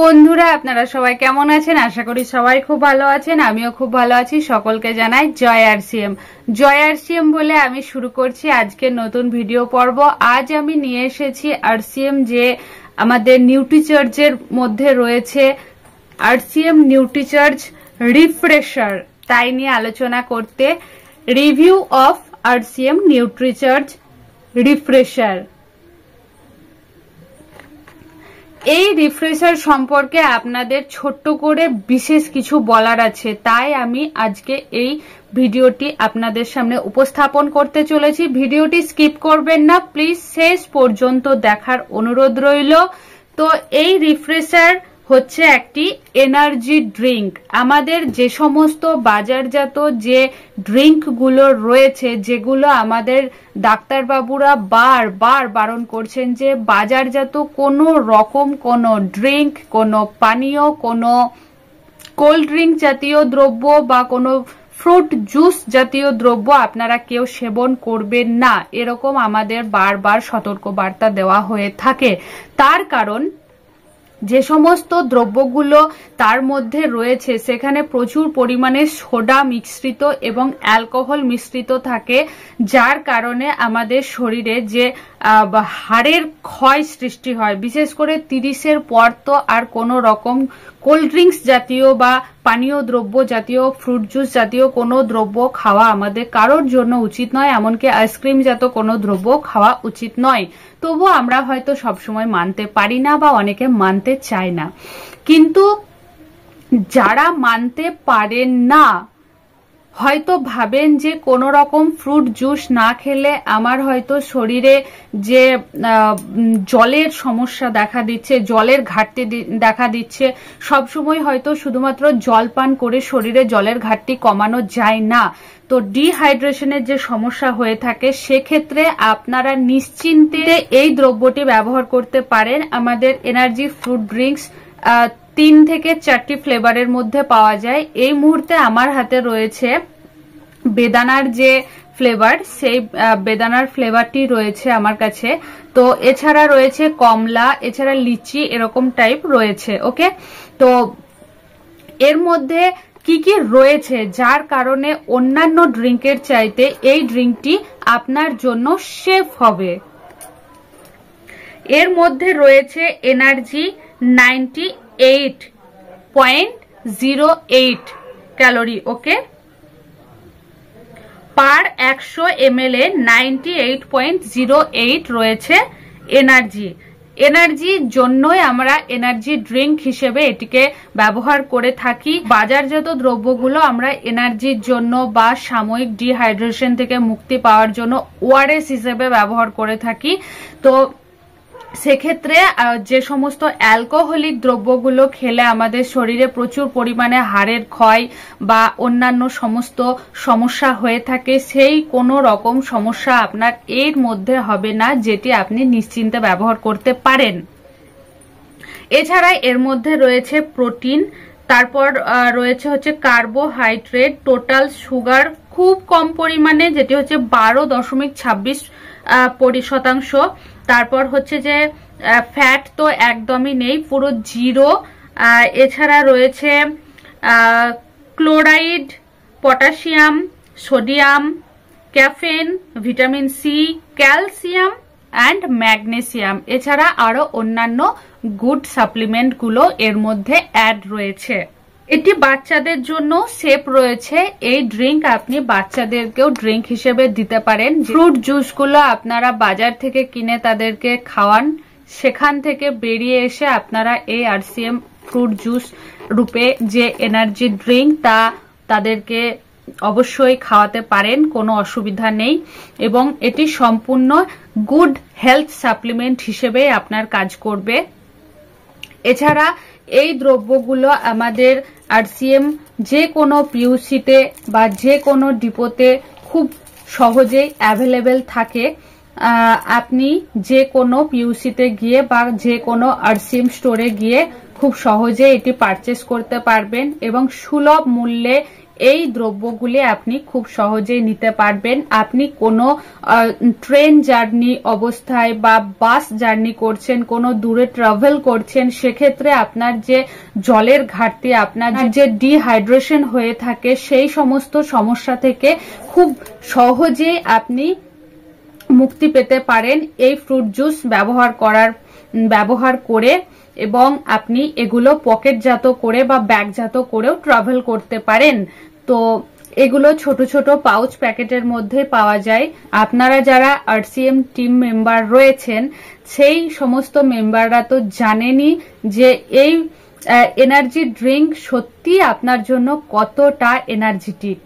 বন্ধুরা আপনারা সবাই কেমন আছেন? আশা করি সবাই খুব ভালো আছেন, আমিও খুব ভালো আছি। সকলকে জানাই জয় আরসিএম। জয় আরসিএম বলে আমি শুরু করছি আজকে নতুন ভিডিও পর্ব। আজ আমি নিয়ে এসেছি আরসিএম যে আমাদের নিউট্রিচার্জের মধ্যে রয়েছে আরসিএম নিউট্রিচার্জ রিফ্রেশার, তাই নিয়ে আলোচনা করতে। Review of RCM Nutricharge refresher. এই রিফ্রেশার সম্পর্কে আপনাদের ছোট্ট করে বিশেষ কিছু বলার আছে, তাই আমি আজকে এই ভিডিওটি আপনাদের সামনে উপস্থাপন করতে চলেছি। ভিডিওটি স্কিপ করবেন না, প্লিজ শেষ পর্যন্ত দেখার অনুরোধ রইল। তো এই রিফ্রেশার হচ্ছে একটি এনার্জি ড্রিঙ্ক। আমাদের যে সমস্ত বাজারজাত যে ড্রিঙ্কগুলো রয়েছে, যেগুলো আমাদের ডাক্তারবাবুরা বারবার বারণ করছেন যে বাজারজাত কোনো রকম কোনো ড্রিঙ্ক, কোনো পানীয়, কোনো কোল্ড ড্রিঙ্ক জাতীয় দ্রব্য বা কোনো ফ্রুট জুস জাতীয় দ্রব্য আপনারা কেউ সেবন করবেন না, এরকম আমাদের বারবার সতর্কবার্তা দেওয়া হয়ে থাকে। তার কারণ যে সমস্ত দ্রব্যগুলো তার মধ্যে রয়েছে সেখানে প্রচুর পরিমাণে সোডা মিশ্রিত এবং অ্যালকোহল মিশ্রিত থাকে, যার কারণে আমাদের শরীরে যে হাড়ের ক্ষয় সৃষ্টি হয়। বিশেষ করে 30-এর পর তো আর কোনো রকম কোল্ড ড্রিঙ্কস জাতীয় বা পানীয় দ্রব্য জাতীয়, ফ্রুট জুস জাতীয় কোনো দ্রব্য খাওয়া আমাদের কারোর জন্য উচিত নয়, এমনকি আইসক্রিম জাতীয় কোনো দ্রব্য খাওয়া উচিত নয়। তবুও আমরা হয়তো সবসময় মানতে পারি না বা অনেকে মানতে চায় না। কিন্তু যারা মানতে পারেন না, হয়তো ভাবেন যে কোনো রকম ফ্রুট জুস না খেলে আমার হয়তো শরীরে যে জলের সমস্যা দেখা দিচ্ছে, জলের ঘাটতি দেখা দিচ্ছে, সবসময় হয়তো শুধুমাত্র জল পান করে শরীরে জলের ঘাটতি কমানো যায় না। তো ডিহাইড্রেশনের যে সমস্যা হয়ে থাকে, সেক্ষেত্রে আপনারা নিশ্চিন্তে এই দ্রব্যটি ব্যবহার করতে পারেন। আমাদের এনার্জি ফ্রুট ড্রিঙ্কস 3 থেকে 4টি ফ্লেভারের মধ্যে পাওয়া যায়। এই মুহূর্তে আমার হাতে রয়েছে বেদানার যে ফ্লেভার, সেই বেদানার ফ্লেভারটি রয়েছে আমার কাছে। তো এছাড়া রয়েছে কমলা, এছাড়া লিচি, এরকম টাইপ রয়েছে। ওকে, তো এর মধ্যে কি কি রয়েছে যার কারণে অন্যান্য ড্রিঙ্কের চাইতে এই ড্রিঙ্কটি আপনার জন্য সেফ হবে। এর মধ্যে রয়েছে এনার্জি 98.08 ক্যালোরি। ওকে, পার 100 ml 98.08 রয়েছে এনার্জি। এনার্জির জন্যই আমরা এনার্জি ড্রিঙ্ক হিসেবে এটিকে ব্যবহার করে থাকি। বাজারজাত দ্রব্যগুলো আমরা এনার্জির জন্য বা সাময়িক ডিহাইড্রেশন থেকে মুক্তি পাওয়ার জন্য ওআরএস হিসেবে ব্যবহার করে থাকি। তো সেক্ষেত্রে যে সমস্ত অ্যালকোহলিক দ্রব্যগুলো খেলে আমাদের শরীরে প্রচুর পরিমাণে হাড়ের ক্ষয় বা অন্যান্য সমস্ত সমস্যা হয়ে থাকে, সেই কোনো রকম সমস্যা আপনার এর মধ্যে হবে না, যেটি আপনি নিশ্চিন্তে ব্যবহার করতে পারেন। এছাড়া এর মধ্যে রয়েছে প্রোটিন, তারপর রয়েছে হচ্ছে কার্বোহাইড্রেট, টোটাল সুগার খুব কম পরিমাণে, যেটি হচ্ছে 12.26%। তারপর হচ্ছে যে ফ্যাট তো একদমই নেই, পুরো জিরো। এছাড়া রয়েছে chloride, potassium, sodium, caffeine, vitamin C, calcium and magnesium. এছাড়া আরো অন্যান্য গুড সাপ্লিমেন্টগুলো এর মধ্যে অ্যাড রয়েছে। এটি বাচ্চাদের জন্য সেফ রয়েছে। এই ড্রিঙ্ক আপনি বাচ্চাদেরকেও ড্রিঙ্ক হিসেবে দিতে পারেন। ফ্রুট জুসগুলো আপনারা বাজার থেকে কিনে তাদেরকে খাওয়ান, সেখান থেকে বেরিয়ে এসে আপনারা এই আরসিএম ফ্রুট জুস রূপে যে এনার্জি ড্রিঙ্ক তা তাদেরকে অবশ্যই খাওয়াতে পারেন, কোনো অসুবিধা নেই। এবং এটি সম্পূর্ণ গুড হেলথ সাপ্লিমেন্ট হিসেবে আপনার কাজ করবে। এছাড়া এই দ্রব্যগুলো আমাদের আরসিএম যে কোনো পিউসিতে বা যে কোনো ডিপোতে খুব সহজেই অ্যাভেলেবেল থাকে। আপনি যে কোনো পিউসিতে গিয়ে বা যে কোনো আরসিএম স্টোরে গিয়ে খুব সহজে এটি পারচেস করতে পারবেন এবং সুলভ মূল্যে এই দ্রব্যগুলি আপনি খুব সহজেই নিতে পারবেন। আপনি কোনো ট্রেন জার্নি অবস্থায় বা বাস জার্নি করছেন, কোনো দূরে ট্রাভেল করছেন, সেক্ষেত্রে আপনার যে জলের ঘাটতি, আপনার যে ডিহাইড্রেশন হয়ে থাকে, সেই সমস্ত সমস্যা থেকে খুব সহজেই আপনি মুক্তি পেতে পারেন এই ফ্রুট জুস ব্যবহার করে। এবং আপনি এগুলো পকেটজাত করে বা ব্যাগজাত করেও ট্রাভেল করতে পারেন। তো এগুলো ছোট ছোট পাউচ প্যাকেটের মধ্যে পাওয়া যায়। আপনারা যারা RCM টিম মেম্বার রয়েছেন, সেই সমস্ত মেম্বাররা তো জানেনই যে এই এনার্জি ড্রিঙ্ক সত্যি আপনার জন্য কতটা এনার্জেটিক।